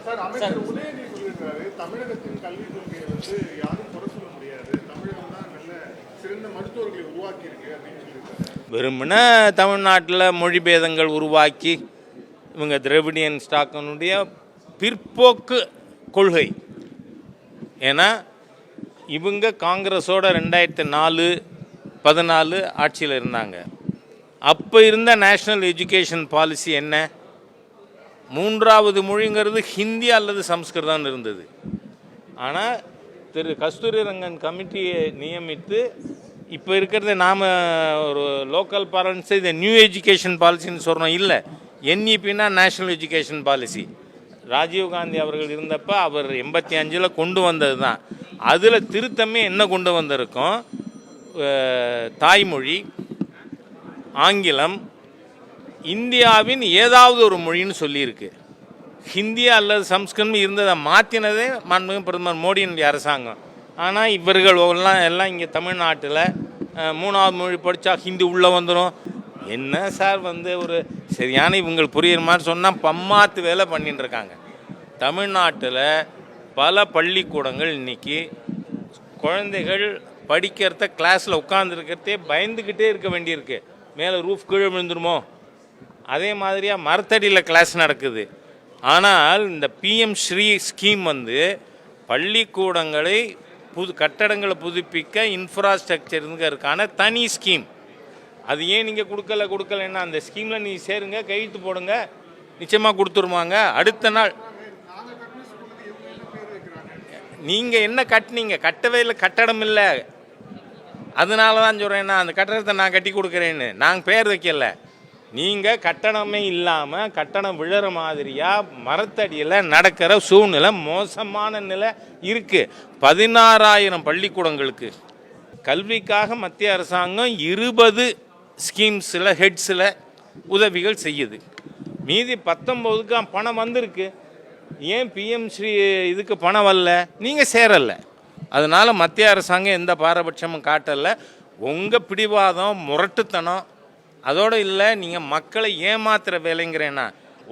Sir அமைச்சர் உதயநிதி சொல்லியிருக்காரு, தமிழகத்தின் கல்விக் கொள்கையை யாரும் குறை சொல்ல முடியாது, தமிழகம் தான் நல்ல சிறந்த மருத்துவர்களை உருவாக்கி இருக்கு அப்படின்னு சொல்லியிருக்காரு. வெறுமனே தமிழ்நாட்டில் மொழி பேதங்கள் உருவாக்கி இவங்க திராவிடியன் ஸ்டாக்கினுடைய பிற்போக்கு கொள்கை. ஏன்னா இவங்க காங்கிரஸோட 2004-14 ஆட்சியில் இருந்தாங்க. அப்போ இருந்த நேஷ்னல் எஜுகேஷன் பாலிசி என்ன? 3வது மொழிங்கிறது ஹிந்தி அல்லது சம்ஸ்கிருதம் இருந்தது. ஆனால் திரு கஸ்தூரிரங்கன் கமிட்டியை நியமித்து இப்போ இருக்கிறது நாம் ஒரு லோக்கல் பேரண்ட்ஸு இதை நியூ எஜுகேஷன் பாலிசின்னு சொல்கிறோம். இல்லை, NEPனா நேஷ்னல் எஜுகேஷன் பாலிசி. ராஜீவ்காந்தி அவர்கள் இருந்தப்போ அவர் 85 கொண்டு வந்தது தான். அதில் திருத்தமே என்ன கொண்டு வந்திருக்கோம்? தாய்மொழி, ஆங்கிலம், இந்தியாவின் ஏதாவது ஒரு மொழின்னு சொல்லியிருக்கு. ஹிந்தி அல்லது சம்ஸ்கிருதம் இருந்ததை மாற்றினதே மாண்புமிகு பிரதமர் மோடியினுடைய அரசாங்கம். ஆனால் இவர்கள் எல்லாம் இங்கே தமிழ்நாட்டில் 3வது மொழி படித்தா ஹிந்தி உள்ளே வந்துடும். என்ன சார் ஒரு சரியான இவங்களுக்கு புரியுற மாதிரி சொன்னால் பம்மாத்து வேலை பண்ணிட்டு இருக்காங்க. தமிழ்நாட்டில் பல பள்ளிக்கூடங்கள் இன்றைக்கி குழந்தைகள் படிக்கிறத கிளாஸில் உட்காந்துருக்கிறதே பயந்துக்கிட்டே இருக்க வேண்டியிருக்கு. மேலே ரூஃப் கீழே விழுந்துருமோ, அதே மாதிரியாக மரத்தடியில் கிளாஸ் நடக்குது. ஆனால் இந்த PM ஸ்ரீ ஸ்கீம் பள்ளிக்கூடங்களை கட்டடங்களை புதுப்பிக்க இன்ஃப்ராஸ்ட்ரக்சருங்கிறதுக்கான தனி ஸ்கீம். அது ஏன் நீங்கள் கொடுக்கலன்னா அந்த ஸ்கீமில் நீ சேருங்க, கையெழுத்து போடுங்க, நிச்சயமாக கொடுத்துருவாங்க. அடுத்த நாள் நீங்கள் என்ன கட்டினீங்க? கட்டவே இல்லை, கட்டடம் இல்லை. அதனால தான் சொல்கிறேன்னா அந்த கட்டடத்தை நான் கட்டி கொடுக்குறேன்னு நாங்கள் பேர் வைக்கல. நீங்கள் கட்டணமே இல்லாமல் கட்டணம் விழுற மாதிரியாக மரத்தடியில் நடக்கிற சூழ்நிலை, மோசமான நிலை இருக்குது. 16,000 பள்ளிக்கூடங்களுக்கு கல்விக்காக மத்திய அரசாங்கம் 20 ஸ்கீம்ஸில் ஹெட்ஸில் உதவிகள் செய்யுது. மீதி 19க்கு பணம் வந்திருக்கு. ஏன் PM ஸ்ரீ இதுக்கு பணம் வரல? நீங்கள் சேரலை. அதனால் மத்திய அரசாங்கம் எந்த பாரபட்சமும் காட்டலை. உங்கள் பிடிவாதம், முரட்டுத்தனம் அதோடு இல்லை. நீங்கள் மக்களை ஏமாத்துகிற வேலைங்கிறேன்னா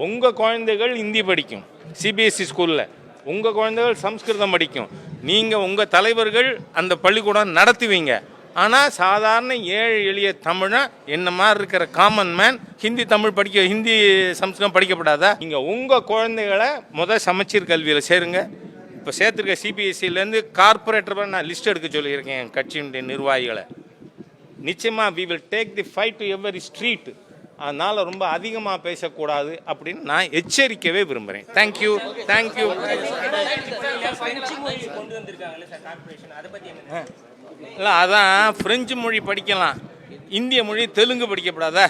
உங்கள் குழந்தைகள் ஹிந்தி படிக்கும் CBSE ஸ்கூலில், உங்கள் குழந்தைகள் சம்ஸ்கிருதம் படிக்கும். நீங்கள் உங்கள் தலைவர்கள் அந்த பள்ளிக்கூடம் நடத்துவீங்க. ஆனால் சாதாரண ஏழை எளிய தமிழை என்ன மாதிரி இருக்கிற காமன் மேன் ஹிந்தி சம்ஸ்கிருதம் படிக்கப்படாதா? நீங்கள் உங்கள் குழந்தைகளை சமச்சீர் கல்வியில் சேருங்க. இப்போ சேர்த்துருக்க CBSEலேருந்து கார்பரேட்டர் நான் லிஸ்ட் எடுக்க சொல்லியிருக்கேன் என் கட்சியினுடைய நிர்வாகிகளை. நிச்சயமாக we will take the fight to every street. அதனால் ரொம்ப அதிகமாக பேசக்கூடாது அப்படின்னு நான் எச்சரிக்கவே விரும்புகிறேன். தேங்க்யூ. இல்லை, அதான் ஃப்ரெஞ்சு மொழி படிக்கலாம், இந்திய மொழி தெலுங்கு படிக்கப்படாதா?